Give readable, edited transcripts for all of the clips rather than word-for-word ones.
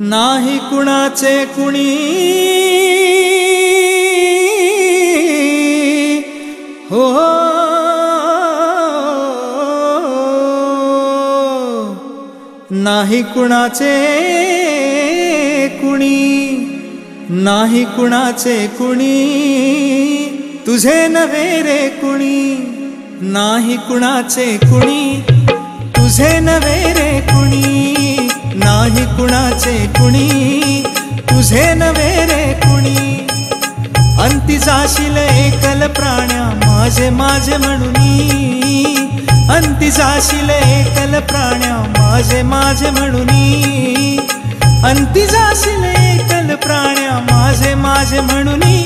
नाही कुणाचे कुणी हो नाही कुणाचे कुणी नाही कुणाचे कुणी तुझे नव्हे रे कुणी नाही कुणाचे कुणी तुझे नव्हे रे कुणी नाही कुणाचे कुणी तुझे नव्हे रे कुणी अंती जाशील एकल प्राण्या माझे माझे म्हणूनी अंती जाशील एकल प्राण्या माझे माझे म्हणूनी अंती जाशील एकल प्राण्या माझे माझे म्हणूनी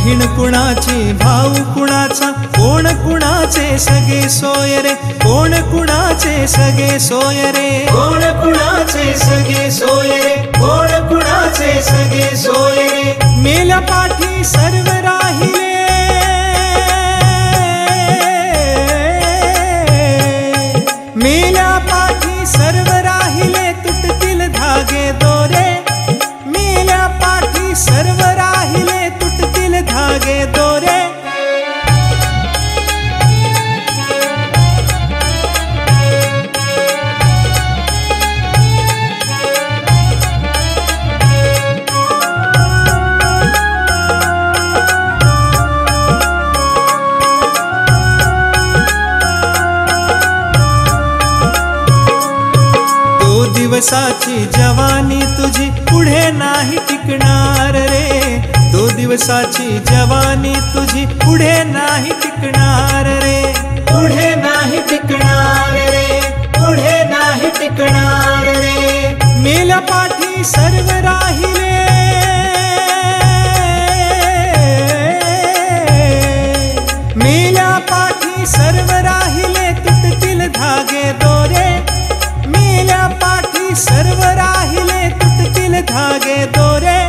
बहीण कुणाची भाऊ कुणाचा कोण कुणाचे सगळे सोय रे कोण कुणाचे सगळे सोय रे कोण कुणाचे सगळे सोय रे कोण कुणाचे सगळे सोय रे मेल्या पाठी सर्व राहिले मेल्या पाठी सर्व राहिले तुटतील धागे दोरे मेल्या पाठी सर्व राहिले तुटतील धागे दोरे दिवसाची जवानी तुझी पुढे नाही टिकणार रे दो दिवसाची जवानी तुझी पुढे नाही टिकणार रे पुढे नाही टिकणार रे पुढे नाही टिकणार रे मेल्या पाठी सर्व राहिले मेल्या पाठी सर्व राहिले तुटतील धागे दोरे मेल्या पाठी सर्व राहिले तुटतील धागे दोरे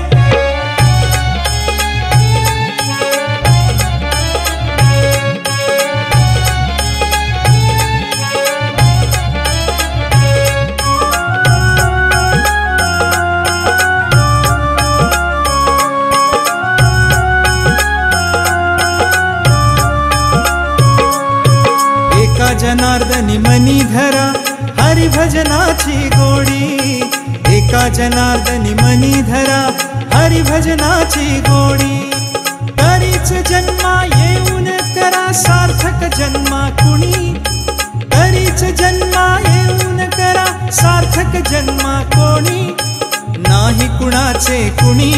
एका जनार्दनी मनी धरा हरिभजनाची गोडी एका जनार्दनी मनी धरा हरिभजनाची गोडी तरीच जन्मा येऊन करा सार्थक जन्मा कुणी तरीच जन्मा येऊन करा सार्थक जन्मा कोणी नाही कुणाचे कुणी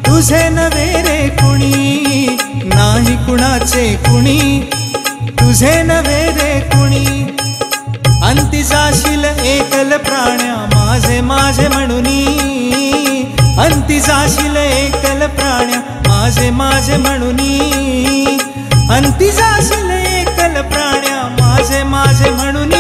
तुझे नव्हे रे कुणी नाही कुणाचे कुणी तुझे नव्हे रे कुणी अंती जाशील एकल प्राण्या माझे माझे म्हणूनी अंती जाशील एकल प्राण्या माझे माझे म्हणूनी अंती जाशील एकल प्राण्या माझे माझे म्हणूनी